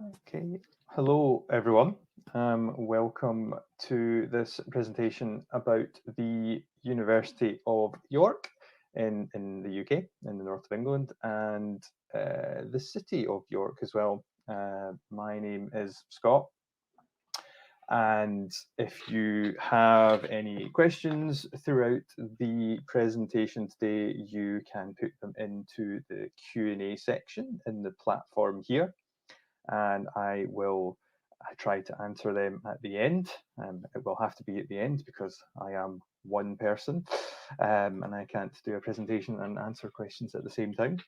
Okay, hello everyone. Welcome to this presentation about the University of York in the UK, in the north of England, and the city of York as well. My name is Scott, and if you have any questions throughout the presentation today, you can put them into the Q&A section in the platform here, and I will try to answer them at the end. It will have to be at the end because I am one person and I can't do a presentation and answer questions at the same time.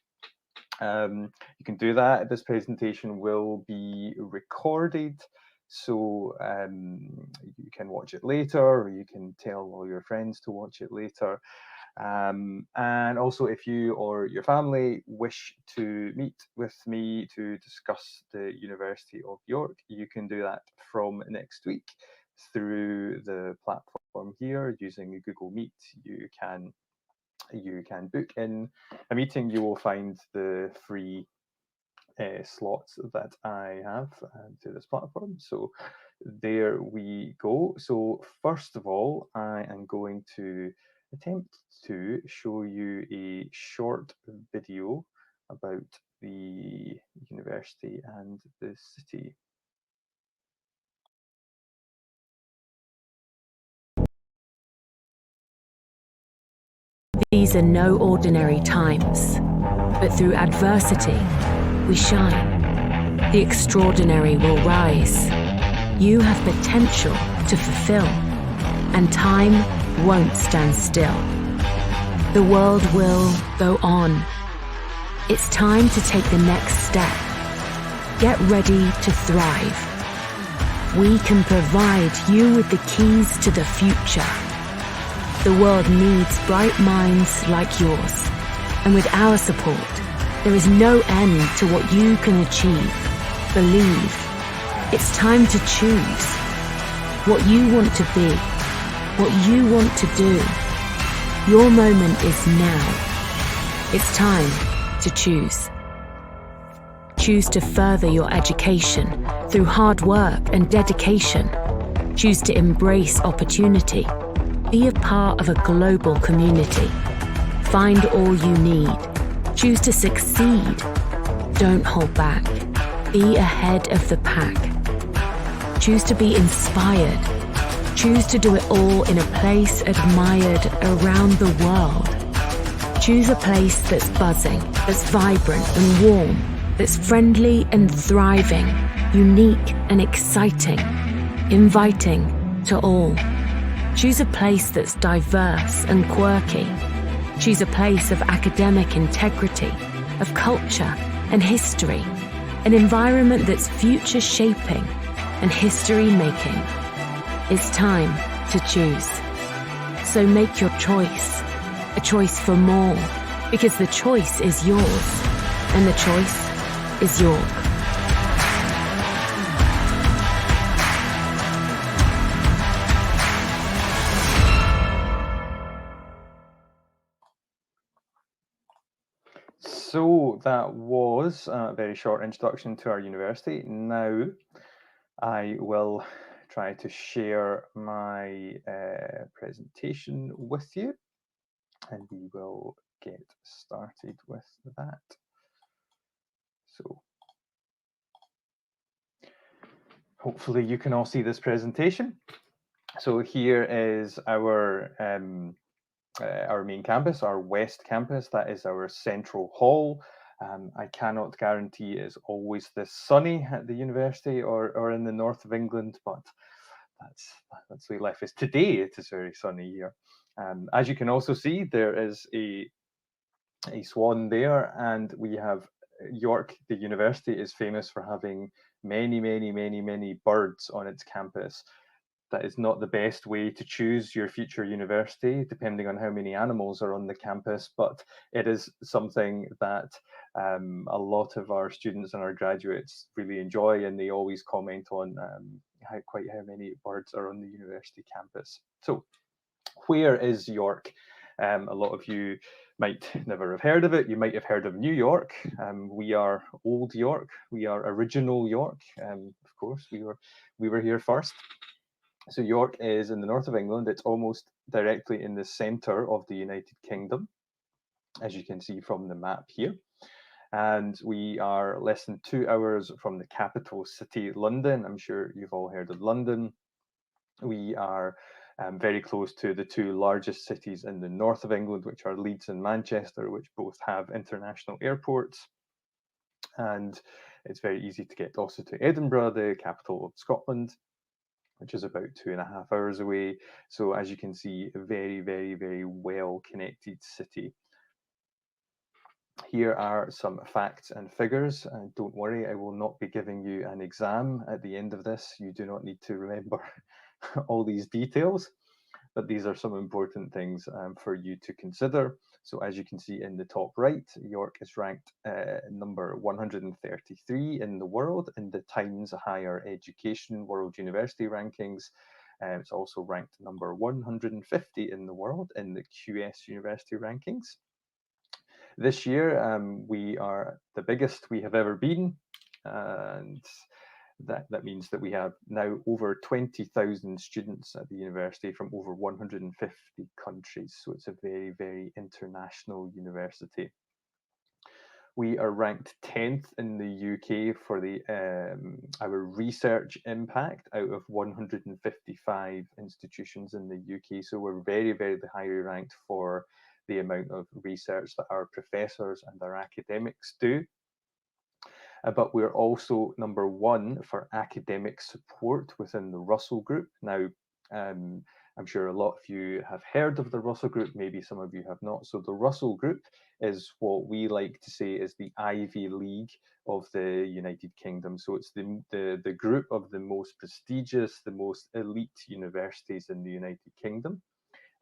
You can do that. This presentation will be recorded, so you can watch it later, or you can tell all your friends to watch it later. And also, if you or your family wish to meet with me to discuss the University of York, you can do that from next week through the platform here using Google Meet. You can book in a meeting. You will find the free slots that I have to this platform. So there we go. So first of all, I am going to attempt to show you a short video about the university and the city. These are no ordinary times, but through adversity, we shine. The extraordinary will rise. You have potential to fulfill, and time won't stand still. The world will go on. It's time to take the next step. Get ready to thrive. We can provide you with the keys to the future. The world needs bright minds like yours, and with our support, there is no end to what you can achieve. Believe. It's time to choose what you want to be, what you want to do. Your moment is now. It's time to choose. Choose to further your education through hard work and dedication. Choose to embrace opportunity. Be a part of a global community. Find all you need. Choose to succeed. Don't hold back. Be ahead of the pack. Choose to be inspired. Choose to do it all in a place admired around the world. Choose a place that's buzzing, that's vibrant and warm, that's friendly and thriving, unique and exciting, inviting to all. Choose a place that's diverse and quirky. Choose a place of academic integrity, of culture and history, an environment that's future shaping and history making. It's time to choose. So make your choice, a choice for more, because the choice is yours, and the choice is York. So that was a very short introduction to our university. Now I will try to share my presentation with you, and we will get started with that. So hopefully you can all see this presentation. So here is our main campus, our West Campus. That is our central hall. I cannot guarantee it's always this sunny at the university or in the north of England, but that's the way life is. Today it is very sunny here. As you can also see, there is a swan there, and we have York. The university is famous for having many birds on its campus. That is not the best way to choose your future university, depending on how many animals are on the campus, but it is something that a lot of our students and our graduates really enjoy, and they always comment on how many birds are on the university campus. So where is York? A lot of you might never have heard of it. You might have heard of New York. We are old York. We are original York. Of course, we were here first. So York is in the north of England. It's almost directly in the centre of the United Kingdom, as you can see from the map here. And we are less than 2 hours from the capital city, London. I'm sure you've all heard of London. We are very close to the two largest cities in the north of England, which are Leeds and Manchester, which both have international airports. And it's very easy to get also to Edinburgh, the capital of Scotland, which is about 2.5 hours away. So as you can see, a very, very, very well-connected city. Here are some facts and figures. Don't worry, I will not be giving you an exam at the end of this. You do not need to remember all these details, but these are some important things for you to consider. So as you can see in the top right, York is ranked number 133 in the world in the Times Higher Education World University Rankings. It's also ranked number 150 in the world in the QS University Rankings. This year, we are the biggest we have ever been, and that means that we have now over 20,000 students at the university from over 150 countries. So it's a very, very international university. We are ranked 10th in the UK for our research impact out of 155 institutions in the UK. So we're very, very highly ranked for the amount of research that our professors and our academics do. But we're also number 1 for academic support within the Russell Group. Now, I'm sure a lot of you have heard of the Russell Group, maybe some of you have not. So the Russell Group is what we like to say is the Ivy League of the United Kingdom. So it's the group of the most prestigious, the most elite universities in the United Kingdom.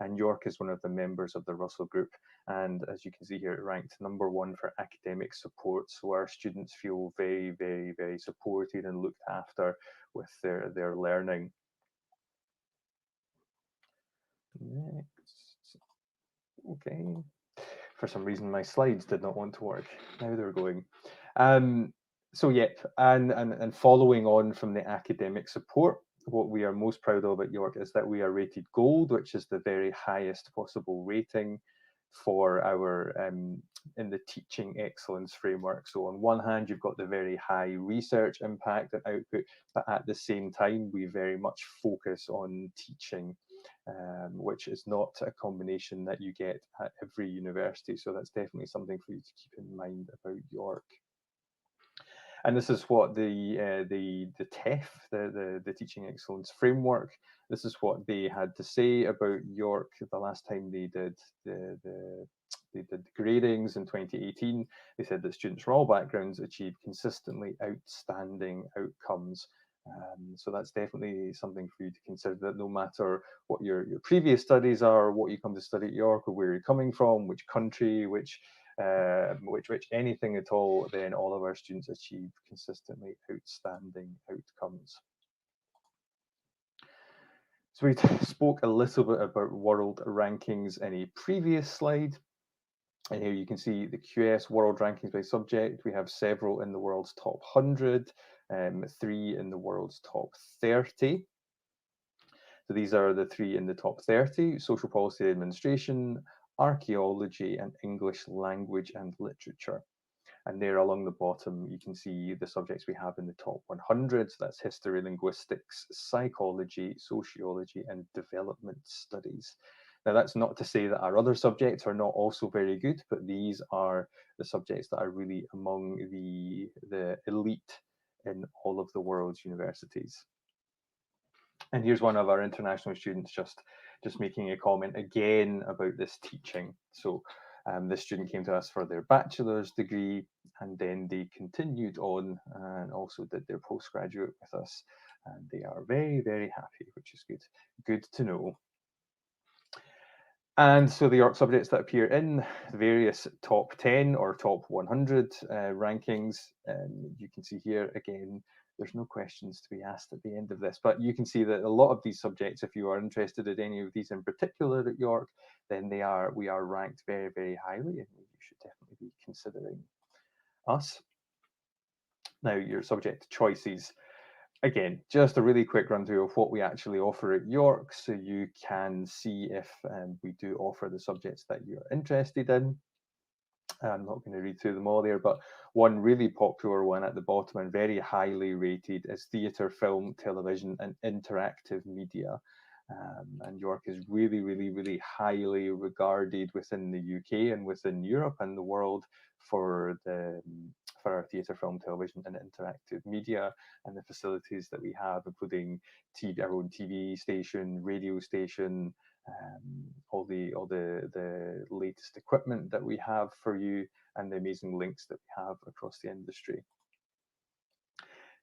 And York is one of the members of the Russell Group. And as you can see here, it ranked number 1 for academic support. So our students feel very, very, very supported and looked after with their learning. Next. Okay. For some reason, my slides did not want to work. Now they're going. So yep, and following on from the academic support, what we are most proud of at York is that we are rated gold, which is the very highest possible rating for our in the teaching excellence framework. So on one hand, you've got the very high research impact and output, but at the same time, we very much focus on teaching, which is not a combination that you get at every university. So that's definitely something for you to keep in mind about York. And this is what the TEF, the Teaching Excellence Framework, this is what they had to say about York the last time they did the gradings in 2018. They said that students from all backgrounds achieve consistently outstanding outcomes. So that's definitely something for you to consider, that no matter what your previous studies are, what you come to study at York, or where you're coming from, which country, which anything at all, then all of our students achieve consistently outstanding outcomes. So we spoke a little bit about world rankings in a previous slide. And here you can see the QS world rankings by subject. We have several in the world's top 100, 3 in the world's top 30. So these are the 3 in the top 30: social policy administration, archaeology, and English language and literature. And there along the bottom, you can see the subjects we have in the top 100. So that's history, linguistics, psychology, sociology, and development studies. Now, that's not to say that our other subjects are not also very good, but these are the subjects that are really among the elite in all of the world's universities. And here's one of our international students just making a comment again about this teaching. So this student came to us for their bachelor's degree, and then they continued on and also did their postgraduate with us. And they are very, very happy, which is good. Good to know. And so the York subjects that appear in various top 10 or top 100 rankings, you can see here again, there's no questions to be asked at the end of this, but you can see that a lot of these subjects, if you are interested in any of these in particular at York, then we are ranked very, very highly, and you should definitely be considering us. Now, your subject choices. Again, just a really quick run through of what we actually offer at York, so you can see if we do offer the subjects that you're interested in. I'm not going to read through them all there, but one really popular one at the bottom and very highly rated is theatre, film, television, and interactive media. And York is really, really, really highly regarded within the UK and within Europe and the world for our theatre, film, television, and interactive media, and the facilities that we have, including our own TV station, radio station, all the latest equipment that we have for you, and the amazing links that we have across the industry.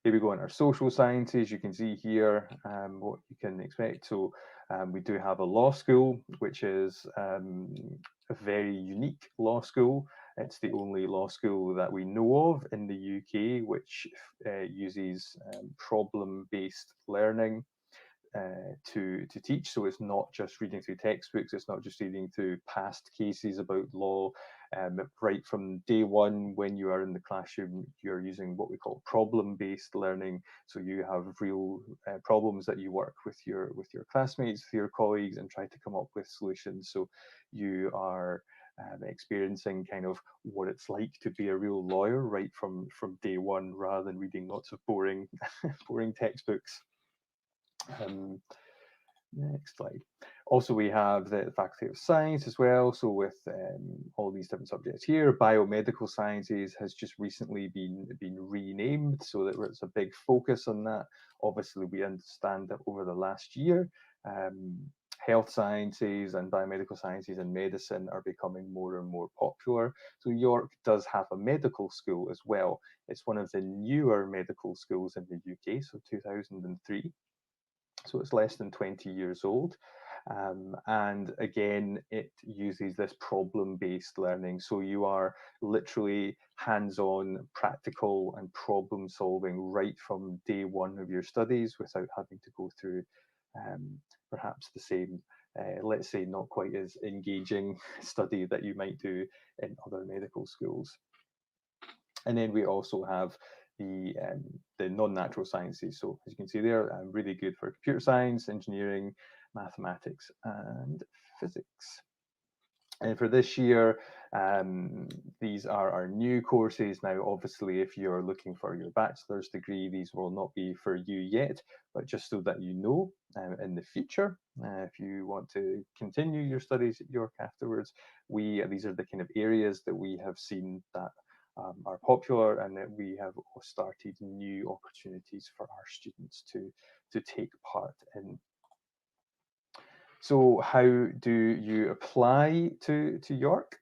Here we go in our social sciences. You can see here what you can expect. So we do have a law school, which is a very unique law school. It's the only law school that we know of in the UK which uses problem-based learning to teach. So it's not just reading through textbooks, it's not just reading through past cases about law. Right from day one, when you are in the classroom, you're using what we call problem-based learning. So you have real problems that you work with your classmates, with your colleagues, and try to come up with solutions. So you are experiencing kind of what it's like to be a real lawyer right from day one, rather than reading lots of boring boring textbooks. Next slide. Also, we have the Faculty of Science as well. So with all these different subjects here, biomedical sciences has just recently been renamed, so that there's a big focus on that. Obviously, we understand that over the last year, health sciences and biomedical sciences and medicine are becoming more and more popular. So York does have a medical school as well. It's one of the newer medical schools in the UK, so 2003. So it's less than 20 years old. And again, it uses this problem-based learning. So you are literally hands-on, practical, and problem-solving right from day one of your studies without having to go through perhaps the same, let's say, not quite as engaging study that you might do in other medical schools. And then we also have the non-natural sciences. So as you can see there, really good for computer science, engineering, mathematics, and physics. And for this year, these are our new courses. Now, obviously, if you're looking for your bachelor's degree, these will not be for you yet, but just so that you know in the future, if you want to continue your studies at York afterwards, these are the kind of areas that we have seen that are popular, and that we have started new opportunities for our students to take part in. So how do you apply to York?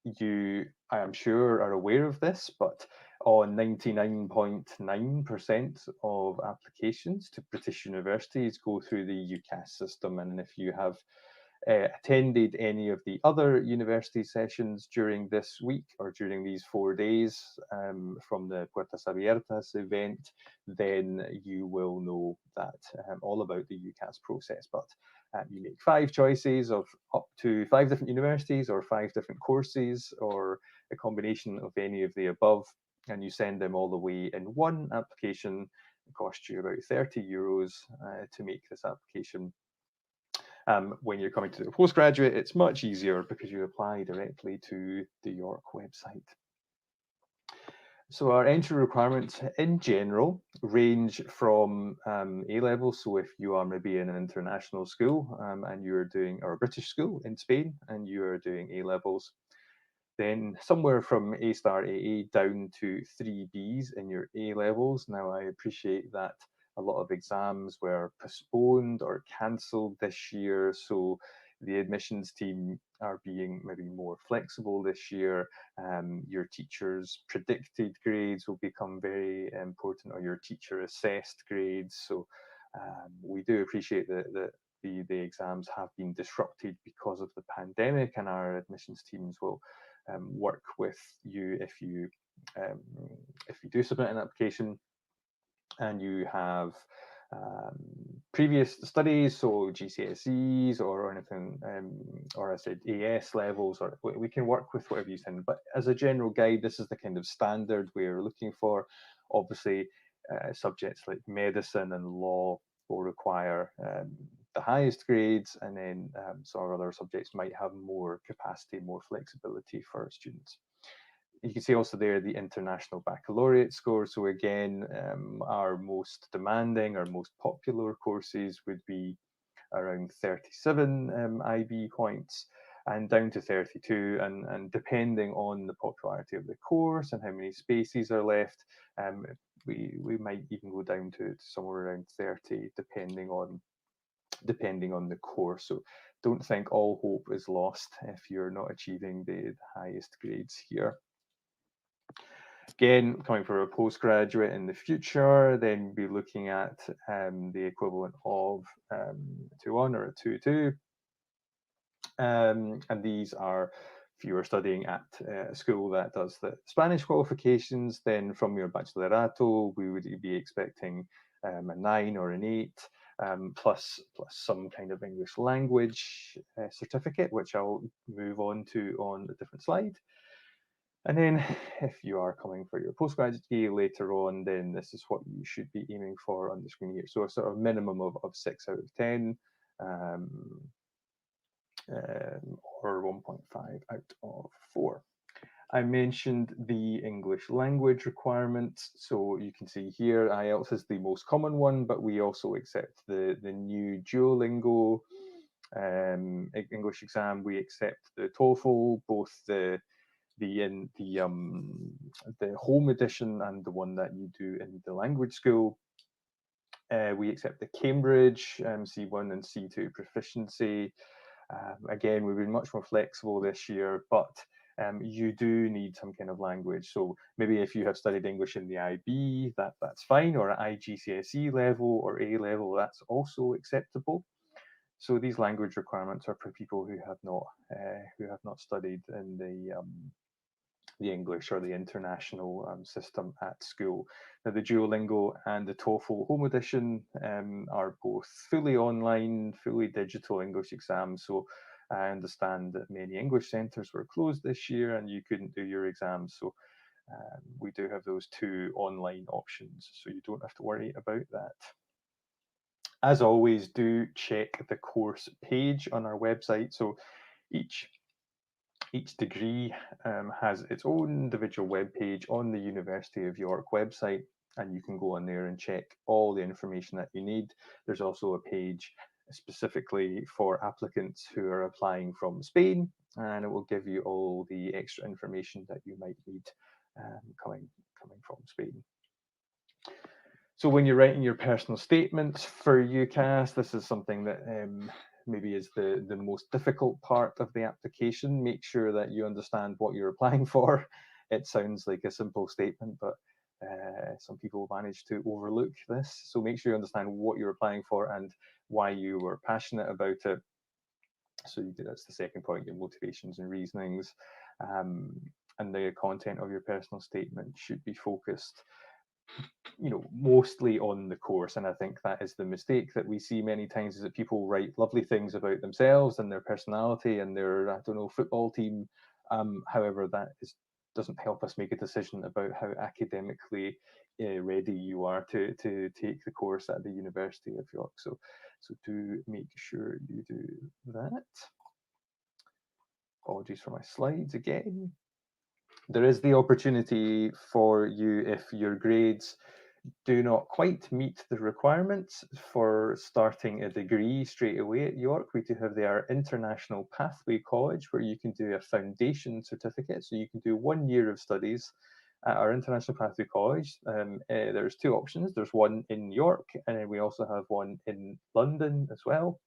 You, I am sure, are aware of this, but on 99.9% of applications to British universities go through the UCAS system. And if you have attended any of the other university sessions during this week or during these 4 days from the Puertas Abiertas event, then you will know that all about the UCAS process. But you make 5 choices of up to 5 different universities or 5 different courses or a combination of any of the above, and you send them all the way in one application. It costs you about €30 to make this application. When you're coming to the postgraduate, it's much easier because you apply directly to the York website. So our entry requirements in general range from A-level. So if you are maybe in an international school and you're doing, or a British school in Spain, and you are doing A-levels, then somewhere from A star AA down to 3Bs in your A-levels. Now, I appreciate that a lot of exams were postponed or cancelled this year, so the admissions team are being maybe more flexible this year. Your teachers' predicted grades will become very important, or your teacher assessed grades. So we do appreciate that the exams have been disrupted because of the pandemic, and our admissions teams will work with you if you do submit an application and you have previous studies, so GCSEs or anything, or I said AS levels, or we can work with whatever you send. But as a general guide, this is the kind of standard we're looking for. Obviously, subjects like medicine and law will require the highest grades, and then some other subjects might have more capacity, more flexibility for students. You can see also there the international baccalaureate score. So again, our most demanding, our most popular courses would be around 37 IB points and down to 32. And depending on the popularity of the course and how many spaces are left, we might even go down to somewhere around 30, depending on the course. So don't think all hope is lost if you're not achieving the highest grades here. Again, coming for a postgraduate in the future, then be looking at the equivalent of 2-1 or a 2-2. And these are, if you are studying at a school that does the Spanish qualifications, then from your Bachelorado, we would be expecting a 9 or an 8, plus some kind of English language certificate, which I'll move on to on a different slide. And then if you are coming for your postgraduate degree later on, then this is what you should be aiming for on the screen here. So a sort of minimum of 6 out of 10, or 1.5 out of 4. I mentioned the English language requirements. So you can see here, IELTS is the most common one, but we also accept the new Duolingo English exam. We accept the TOEFL, both the home edition and the one that you do in the language school. We accept the Cambridge C1 and C2 proficiency. Again, we've been much more flexible this year, but you do need some kind of language. So maybe if you have studied English in the IB, that's fine, or at IGCSE level or A level, that's also acceptable. So these language requirements are for people who have not studied in the English or the international system at school. Now, the Duolingo and the TOEFL Home Edition are both fully online, fully digital English exams. So I understand that many English centres were closed this year and you couldn't do your exams. So we do have those 2 online options, so you don't have to worry about that. As always, do check the course page on our website. So each degree has its own individual web page on the University of York website, and you can go on there and check all the information that you need. There's also a page specifically for applicants who are applying from Spain, and it will give you all the extra information that you might need coming from Spain. So when you're writing your personal statements for UCAS, this is something that maybe is the most difficult part of the application. Make sure that you understand what you're applying for. It sounds like a simple statement, but some people manage to overlook this. So make sure you understand what you're applying for and why you were passionate about it. So that's the second point, your motivations and reasonings. And the content of your personal statement should be focused mostly on the course. And I think that is the mistake that we see many times, is that people write lovely things about themselves and their personality and their, football team. However, that doesn't help us make a decision about how academically ready you are to take the course at the University of York. So do make sure you do that. Apologies for my slides again. There is the opportunity for you, if your grades do not quite meet the requirements for starting a degree straight away at York, we do have our International Pathway College, where you can do a foundation certificate. So you can do 1 year of studies at our International Pathway College. There's 2 options. There's one in York, and then we also have one in London as well.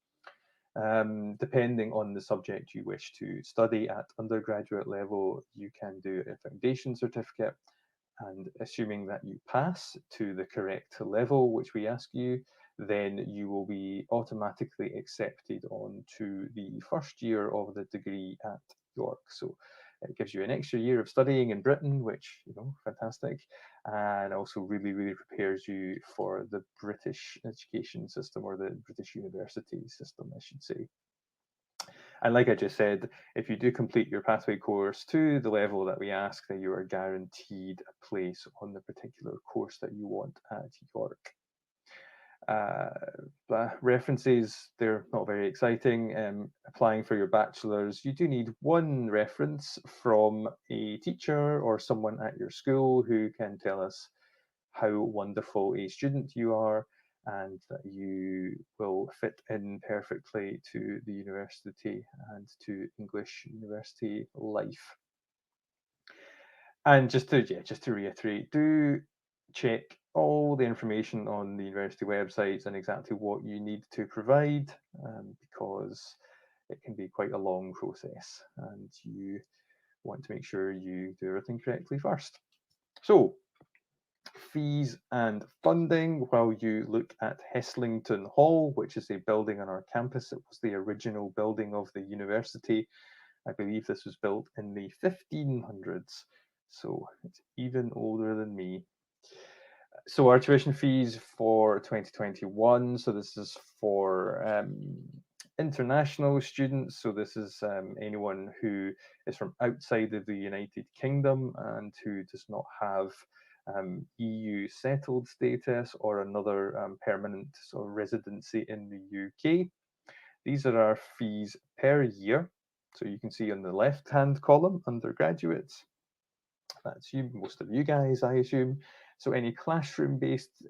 Depending on the subject you wish to study at undergraduate level, you can do a foundation certificate, and assuming that you pass to the correct level which we ask you, then you will be automatically accepted on to the first year of the degree at York. So It gives you an extra year of studying in Britain, which, fantastic, and also really, really prepares you for the British education system, or the British university system, I should say. And like I just said, if you do complete your pathway course to the level that we ask, then you are guaranteed a place on the particular course that you want at York. References, they're not very exciting. Applying for your bachelor's, you do need one reference from a teacher or someone at your school who can tell us how wonderful a student you are and that you will fit in perfectly to the university and to English university life. And just to reiterate, do check all the information on the university websites and exactly what you need to provide, because it can be quite a long process and you want to make sure you do everything correctly first. So, fees and funding, while you look at Heslington Hall, which is a building on our campus. It was the original building of the university. I believe this was built in the 1500s, so it's even older than me. So our tuition fees for 2021, so this is for international students. So this is anyone who is from outside of the United Kingdom and who does not have EU settled status or another permanent sort of residency in the UK. These are our fees per year. So you can see on the left-hand column, undergraduates. That's you, most of you guys, I assume. So any classroom-based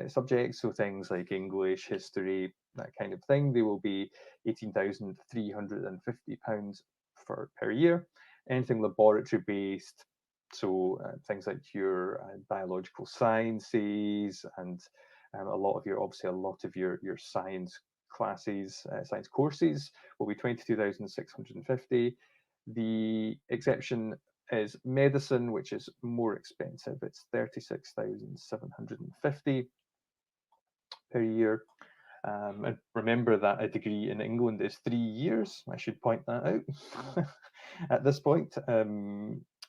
subjects, so things like English, history, that kind of thing, they will be £18,350 per year. Anything laboratory-based, so things like your biological sciences and a lot of your science classes, science courses will be 22,650. The exception is medicine, which is more expensive. It's 36,750 per year. And remember that a degree in England is 3 years. I should point that out at this point,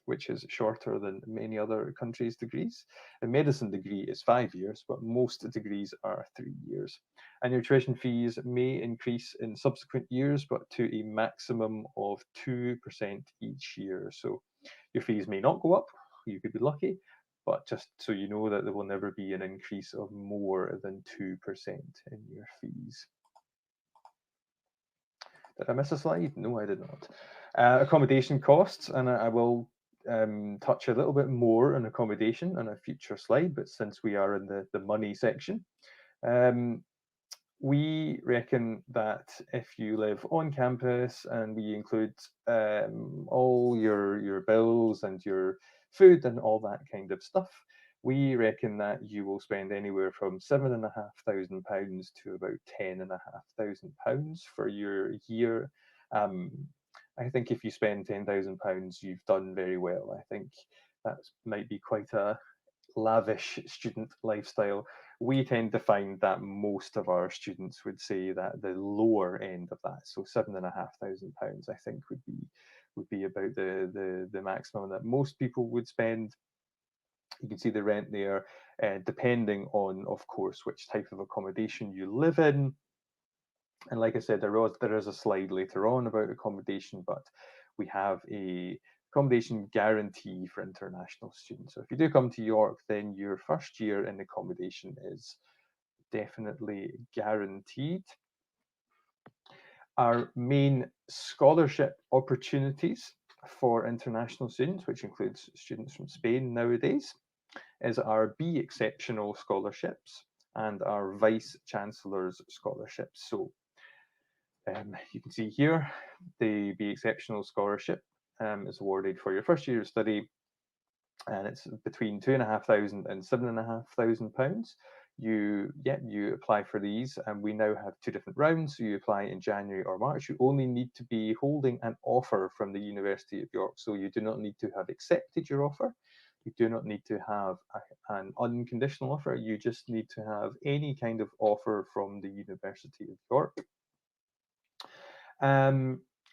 which is shorter than many other countries' degrees. A medicine degree is 5 years, but most degrees are 3 years. And your tuition fees may increase in subsequent years, but to a maximum of 2% each year. So your fees may not go up, you could be lucky, but just so you know that there will never be an increase of more than 2% in your fees. Did I miss a slide? No, I did not. Accommodation costs, and I will touch a little bit more on accommodation on a future slide, but since we are in the money section, we reckon that if you live on campus and we include all your bills and your food and all that kind of stuff, we reckon that you will spend anywhere from £7,500 to about £10,500 for your year. I think if you spend £10,000, you've done very well. I think that might be quite a lavish student lifestyle. We tend to find that most of our students would say that the lower end of that, so £7,500, I think would be about the maximum that most people would spend. You can see the rent there, depending on, of course, which type of accommodation you live in. And like I said, there is a slide later on about accommodation, but we have a accommodation guarantee for international students. So if you do come to York, then your first year in accommodation is definitely guaranteed. Our main scholarship opportunities for international students, which includes students from Spain nowadays, is our Be Exceptional scholarships and our Vice Chancellor's scholarships. So you can see here, the Be Exceptional scholarship is awarded for your first year of study, and it's between £2,500 and £7,500. You apply for these, and we now have 2 different rounds. So you apply in January or March. You only need to be holding an offer from the University of York, so you do not need to have accepted your offer. You do not need to have an unconditional offer. You just need to have any kind of offer from the University of York.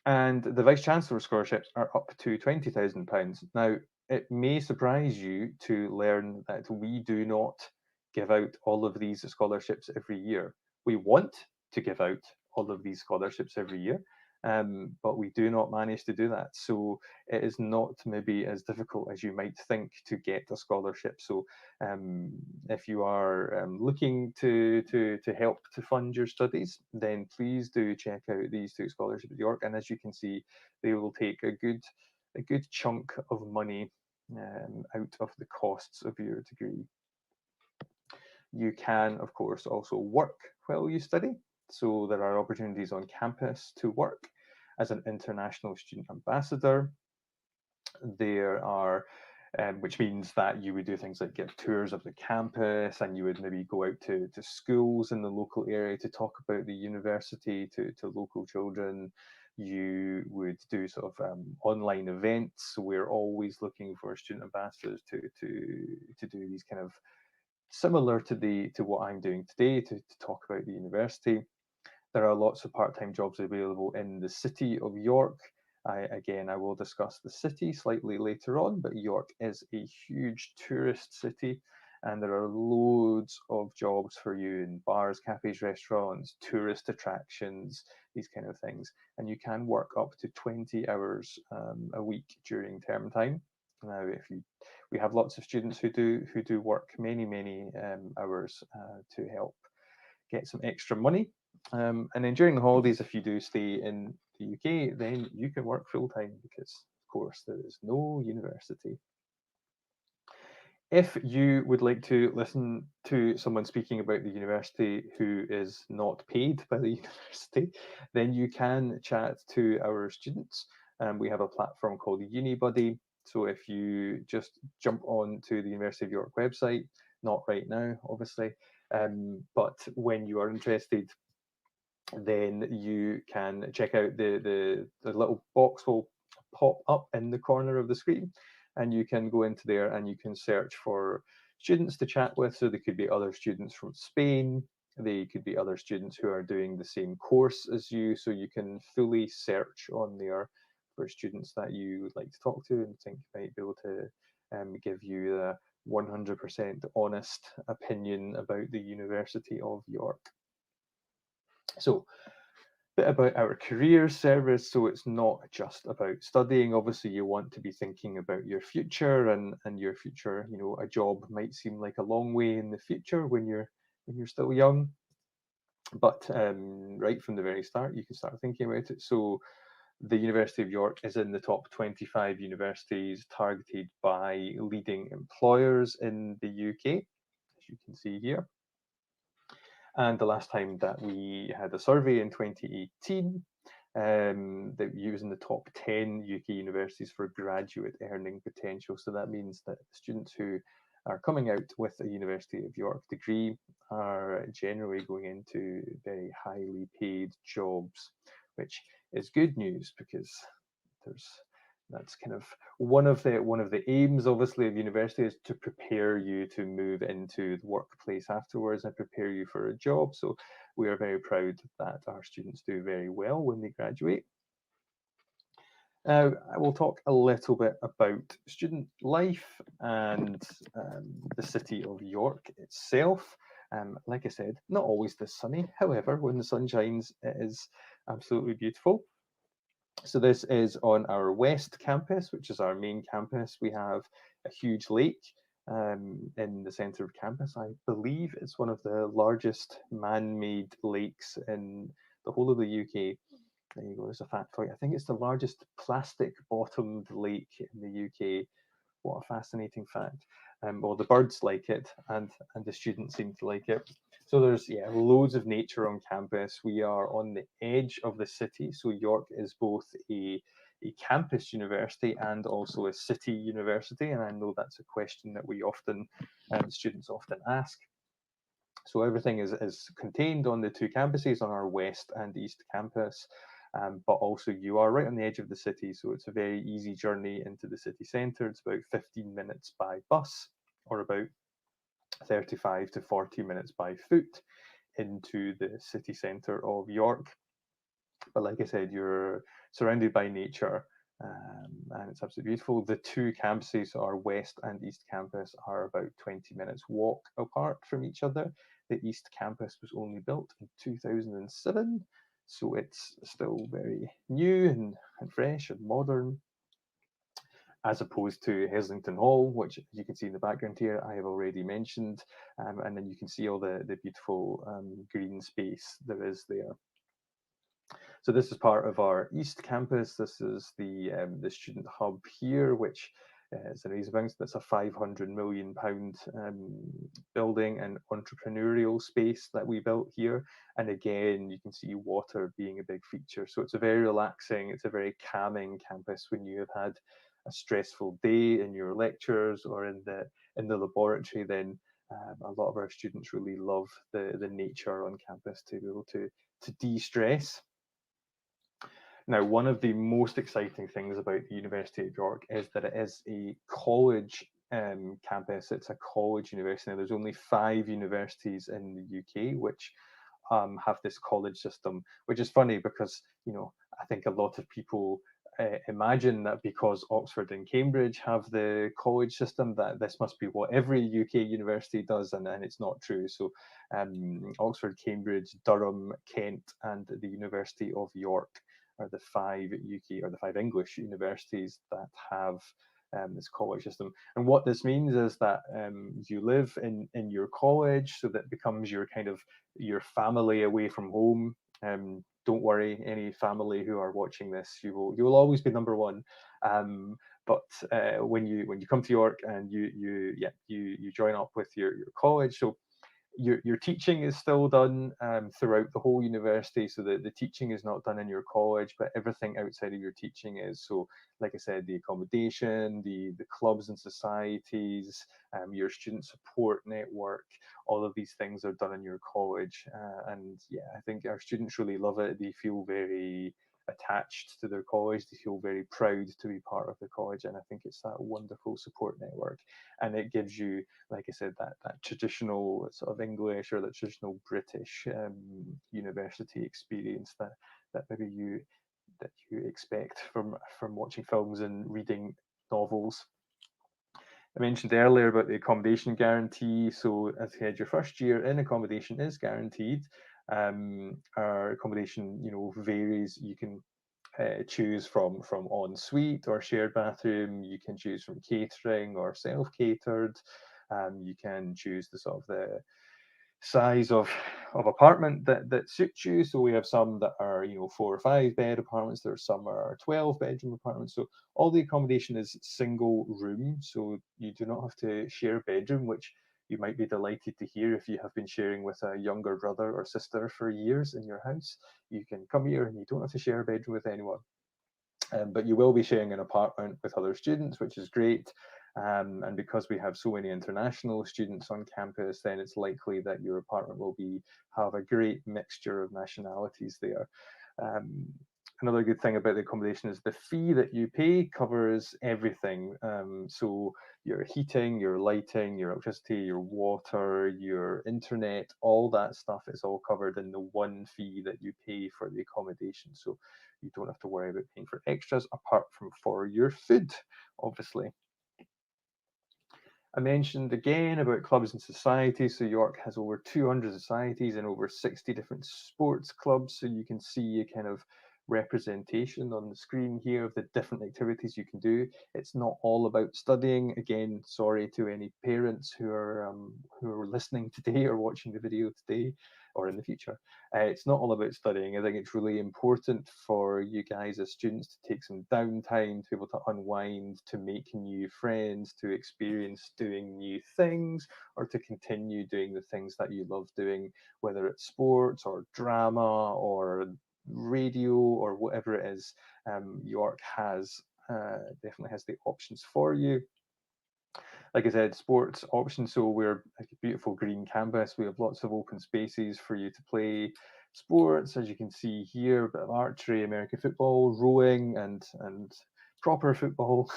And the Vice-Chancellor scholarships are up to £20,000. Now, it may surprise you to learn that we do not give out all of these scholarships every year. We want to give out all of these scholarships every year, but we do not manage to do that. So it is not maybe as difficult as you might think to get a scholarship. So if you are looking to help to fund your studies, then please do check out these two scholarships at York. And as you can see, they will take a good chunk of money out of the costs of your degree. You can, of course, also work while you study. So there are opportunities on campus to work as an international student ambassador. There are, which means that you would do things like give tours of the campus, and you would maybe go out to schools in the local area to talk about the university to local children. You would do sort of online events. So we're always looking for student ambassadors to do these kind of similar to what I'm doing today to talk about the university. There are lots of part-time jobs available in the city of York. I will discuss the city slightly later on, but York is a huge tourist city, and there are loads of jobs for you in bars, cafes, restaurants, tourist attractions, these kind of things. And you can work up to 20 hours a week during term time. Now, we have lots of students who do work many hours to help get some extra money. And then during the holidays, if you do stay in the UK, then you can work full time because, of course, there is no university. If you would like to listen to someone speaking about the university who is not paid by the university, then you can chat to our students. We have a platform called UniBuddy. So if you just jump on to the University of York website, not right now, obviously, but when you are interested, then you can check out the little box will pop up in the corner of the screen, and you can go into there and you can search for students to chat with. So they could be other students from Spain, they could be other students who are doing the same course as you, so you can fully search on there for students that you would like to talk to and think might be able to give you a 100% honest opinion about the University of York. So, a bit about our career service. So it's not just about studying. Obviously, you want to be thinking about your future and your future. You know, a job might seem like a long way in the future when you're still young, but right from the very start, you can start thinking about it. So the University of York is in the top 25 universities targeted by leading employers in the UK, as you can see here. And the last time that we had a survey in 2018, that you was in the top 10 UK universities for graduate earning potential. So that means that students who are coming out with a University of York degree are generally going into very highly paid jobs, which is good news because that's kind of one of the aims, obviously, of university is to prepare you to move into the workplace afterwards and prepare you for a job. So we are very proud that our students do very well when they graduate. Now, I will talk a little bit about student life and the city of York itself. Like I said, not always this sunny. However, when the sun shines, it is absolutely beautiful. So this is on our west campus, which is our main campus. We have a huge lake in the centre of campus. I believe it's one of the largest man-made lakes in the whole of the UK. There you go, there's a fact for you. I think it's the largest plastic-bottomed lake in the UK. What a fascinating fact. Well, the birds like it, and the students seem to like it. So there's loads of nature on campus. We are on the edge of the city, so York is both a campus university and also a city university, and I know that's a question that we often students often ask. So everything is contained on the two campuses, on our west and east campus. But also you are right on the edge of the city, so it's a very easy journey into the city centre. It's about 15 minutes by bus, or about 35 to 40 minutes by foot into the city centre of York. But like I said, your surrounded by nature, and it's absolutely beautiful. The two campuses, our West and East campus, are about 20 minutes walk apart from each other. The East campus was only built in 2007, so it's still very new and fresh and modern, as opposed to Heslington Hall, which you can see in the background here, I have already mentioned, and then you can see all the beautiful green space there is there. So this is part of our East campus. This is the student hub here, which is an amazing thing. That's a £500 million building and entrepreneurial space that we built here. And again, you can see water being a big feature. So it's a very relaxing, it's a very calming campus when you have had a stressful day in your lectures or in the laboratory. Then a lot of our students really love the nature on campus to be able to de-stress. Now, one of the most exciting things about the University of York is that it is a college campus. It's a college university. Now, there's only 5 universities in the UK which have this college system, which is funny because, I think a lot of people imagine that because Oxford and Cambridge have the college system, that this must be what every UK university does, and it's not true. So Oxford, Cambridge, Durham, Kent, and the University of York are the 5 UK or the 5 English universities that have this college system. And what this means is that you live in your college, so that becomes your kind of your family away from home. Don't worry, any family who are watching this, you will always be number one. But when you come to York and you join up with your college, so your teaching is still done throughout the whole university, so that the teaching is not done in your college, but everything outside of your teaching is. So, like I said, the accommodation, the clubs and societies, your student support network, all of these things are done in your college. And yeah, I think our students really love it. They feel very attached to their college. They feel very proud to be part of the college, and I think it's that wonderful support network. And it gives you, like I said, that traditional sort of English or that traditional British university experience that maybe you expect from watching films and reading novels. I mentioned earlier about the accommodation guarantee. So as I said, your first year in accommodation is guaranteed. Our accommodation, varies. You can choose from ensuite or shared bathroom. You can choose from catering or self-catered. You can choose the sort of the size of apartment that suits you. So we have some that are 4 or 5 bed apartments. There are some are 12 bedroom apartments. So all the accommodation is single room. So you do not have to share a bedroom, which you might be delighted to hear if you have been sharing with a younger brother or sister for years in your house. You can come here and you don't have to share a bedroom with anyone. But you will be sharing an apartment with other students, which is great. And because we have so many international students on campus, then it's likely that your apartment will have a great mixture of nationalities there. Another good thing about the accommodation is the fee that you pay covers everything. So your heating, your lighting, your electricity, your water, your internet, all that stuff is all covered in the one fee that you pay for the accommodation. So you don't have to worry about paying for extras apart from for your food, obviously. I mentioned again about clubs and societies. So York has over 200 societies and over 60 different sports clubs. So you can see a kind of representation on the screen here of the different activities you can do. It's not all about studying. Again, sorry to any parents who are listening today or watching the video today or in the future. It's not all about studying. I think it's really important for you guys as students to take some downtime, to be able to unwind, to make new friends, to experience doing new things, or to continue doing the things that you love doing, whether it's sports or drama or radio or whatever it is. York definitely has the options for you. Like I said, sports options. So we're a beautiful green campus. We have lots of open spaces for you to play sports, as you can see here, a bit of archery, American football, rowing, and proper football.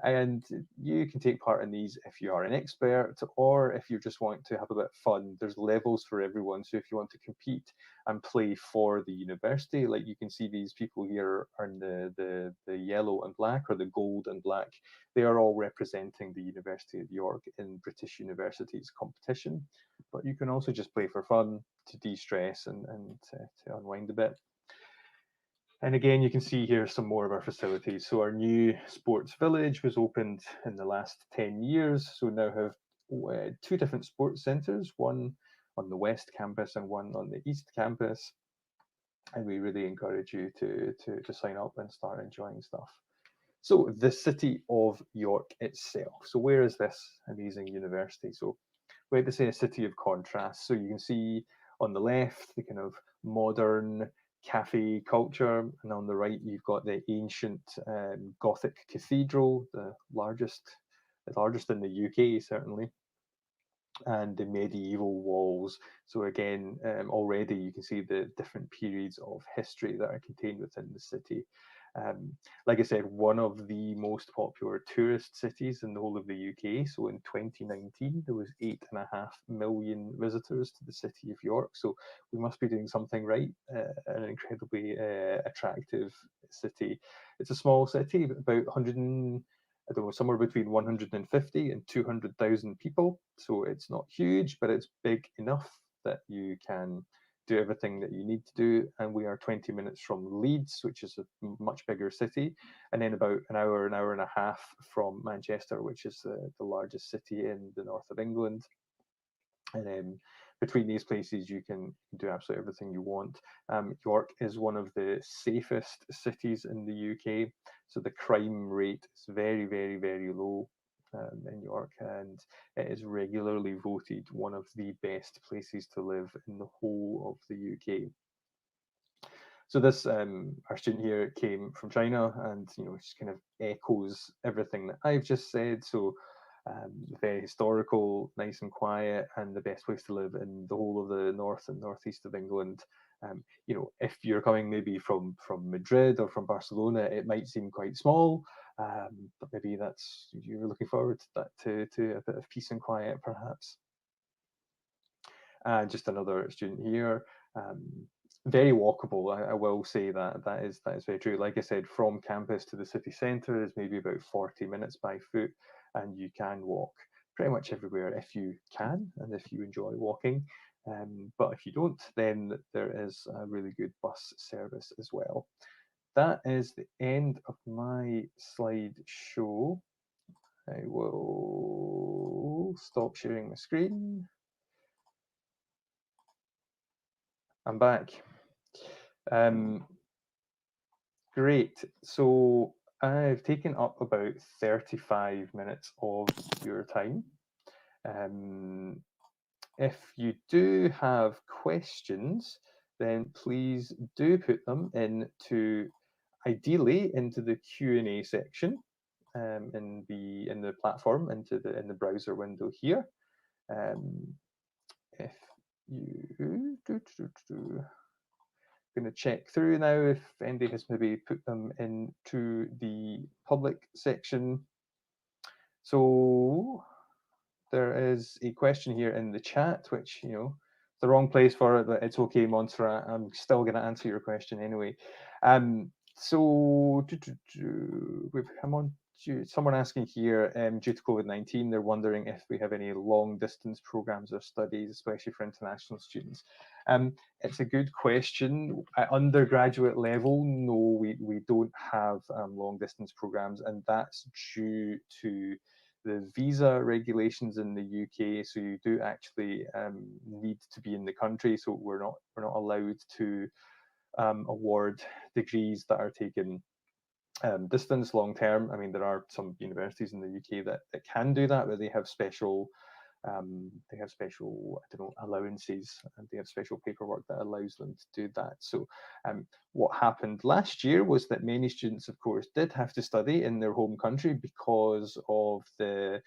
And you can take part in these if you are an expert, or if you just want to have a bit of fun. There's levels for everyone. So if you want to compete and play for the university, like you can see these people here are in the yellow and black, or the gold and black. They are all representing the University of York in British universities competition. But you can also just play for fun, to de-stress and to unwind a bit. And again, you can see here some more of our facilities. So our new sports village was opened in the last 10 years. So now have two different sports centres, one on the west campus and one on the east campus. And we really encourage you to sign up and start enjoying stuff. So the city of York itself. So where is this amazing university? So we like to say a city of contrast. So you can see on the left the kind of modern cafe culture, and on the right you've got the ancient Gothic cathedral, the largest in the UK certainly, and the medieval walls. So again, already you can see the different periods of history that are contained within the city. Like I said, one of the most popular tourist cities in the whole of the UK. So in 2019, there was 8.5 million visitors to the city of York. So we must be doing something right. An incredibly attractive city. It's a small city, about 100 I don't know, somewhere between 150 and 200,000 people. So it's not huge, but it's big enough that you can do everything that you need to do. And we are 20 minutes from Leeds, which is a much bigger city, and then about an hour and a half from Manchester, which is the largest city in the north of England. And then between these places, you can do absolutely everything you want. York is one of the safest cities in the UK. So the crime rate is very, very, very low in York, and it is regularly voted one of the best places to live in the whole of the UK. So this, our student here came from China, and just kind of echoes everything that I've just said. So very historical, nice and quiet, and the best place to live in the whole of the north and northeast of England. If you're coming maybe from Madrid or from Barcelona, it might seem quite small, but maybe you're looking forward to that, to a bit of peace and quiet, perhaps. And just another student here. Very walkable. I will say that is very true. Like I said, from campus to the city centre is maybe about 40 minutes by foot, and you can walk pretty much everywhere if you can and if you enjoy walking. But if you don't, then there is a really good bus service as well. That is the end of my slideshow. I will stop sharing my screen. I'm back. Great. So I've taken up about 35 minutes of your time. If you do have questions, then please do put them ideally into the Q&A section in the platform, in the browser window here. If you going to check through now if anybody has maybe put them into the public section. So there is a question here in the chat, which, the wrong place for it, but it's okay, Montserrat. I'm still going to answer your question anyway. So we've come on to someone asking here, due to COVID-19, they're wondering if we have any long distance programs or studies, especially for international students. It's a good question. At undergraduate level, no, we don't have long distance programs, and that's due to the visa regulations in the UK. So you do actually need to be in the country. So we're not allowed to award degrees that are taken distance long term. I mean, there are some universities in the UK that can do that, but they have special they have special, I don't know, allowances, and they have special paperwork that allows them to do that. So what happened last year was that many students, of course, did have to study in their home country because of the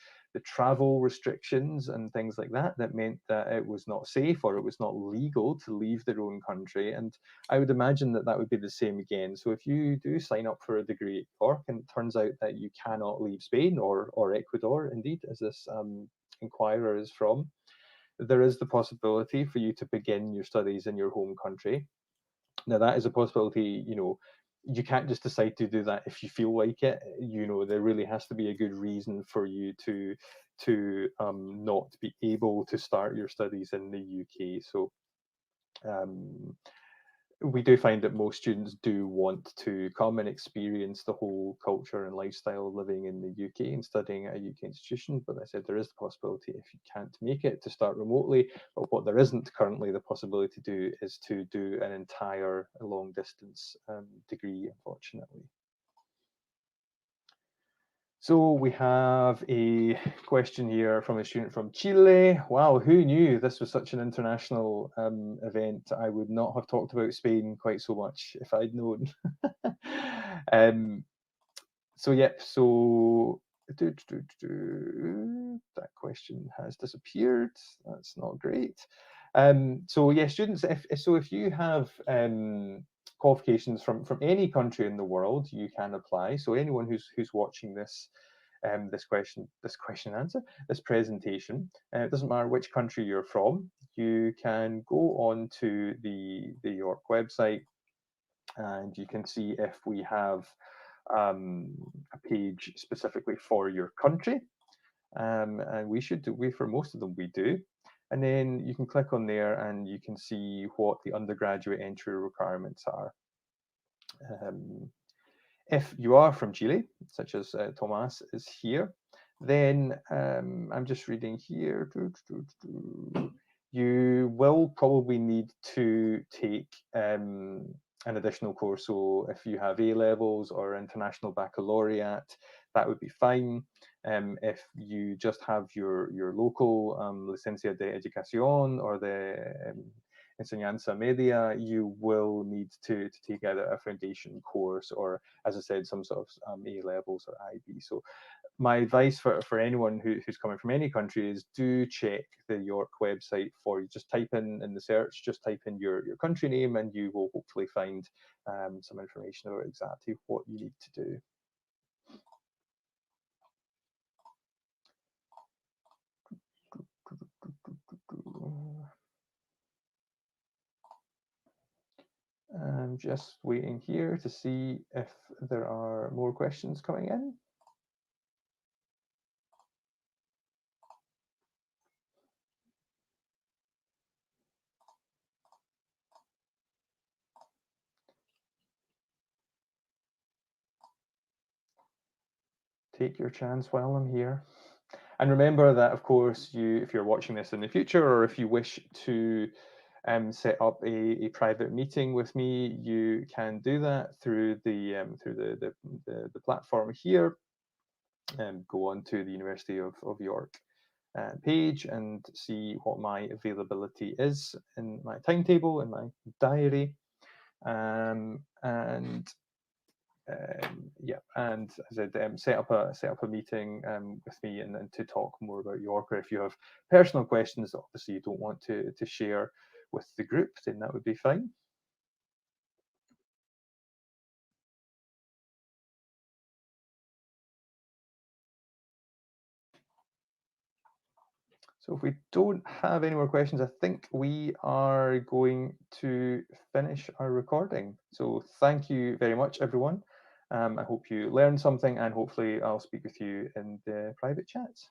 travel restrictions and things like that. That meant that it was not safe or it was not legal to leave their own country. And I would imagine that that would be the same again. So if you do sign up for a degree at York and it turns out that you cannot leave Spain or Ecuador, indeed, as this inquirer is from, there is the possibility for you to begin your studies in your home country. Now, that is a possibility, you can't just decide to do that if you feel like it. There really has to be a good reason for you to not be able to start your studies in the UK. So we do find that most students do want to come and experience the whole culture and lifestyle of living in the UK and studying at a UK institution. But as I said, there is the possibility if you can't make it to start remotely. But what there isn't currently the possibility to do is to do an entire long distance degree, unfortunately. So we have a question here from a student from Chile. Wow, who knew this was such an international event? I would not have talked about Spain quite so much if I'd known. So that question has disappeared. That's not great. So yeah, students, if you have qualifications from any country in the world, you can apply. So anyone who's watching this this question and answer, this presentation, it doesn't matter which country you're from, you can go on to the York website and you can see if we have a page specifically for your country, and for most of them we do. And then you can click on there and you can see what the undergraduate entry requirements are. If you are from Chile, such as Tomas is here, then I'm just reading here. You will probably need to take an additional course. So if you have A levels or international baccalaureate, that would be fine. If you just have your local licencia de educación or the enseñanza media, you will need to take either a foundation course or, as I said, some sort of A levels or IB. So my advice for anyone who's coming from any country is do check the York website for you. Just type in the search, just type in your country name and you will hopefully find some information about exactly what you need to do. I'm just waiting here to see if there are more questions coming in. Take your chance while I'm here. And remember that, of course, if you're watching this in the future, or if you wish to set up a private meeting with me, you can do that through the platform here. Go on to the University of York page and see what my availability is in my timetable, in my diary. Yeah, and as I said, set up a meeting with me and to talk more about York. Or if you have personal questions that obviously you don't want to share with the group, then that would be fine. So if we don't have any more questions, I think we are going to finish our recording. So thank you very much, everyone. I hope you learned something, and hopefully I'll speak with you in the private chats.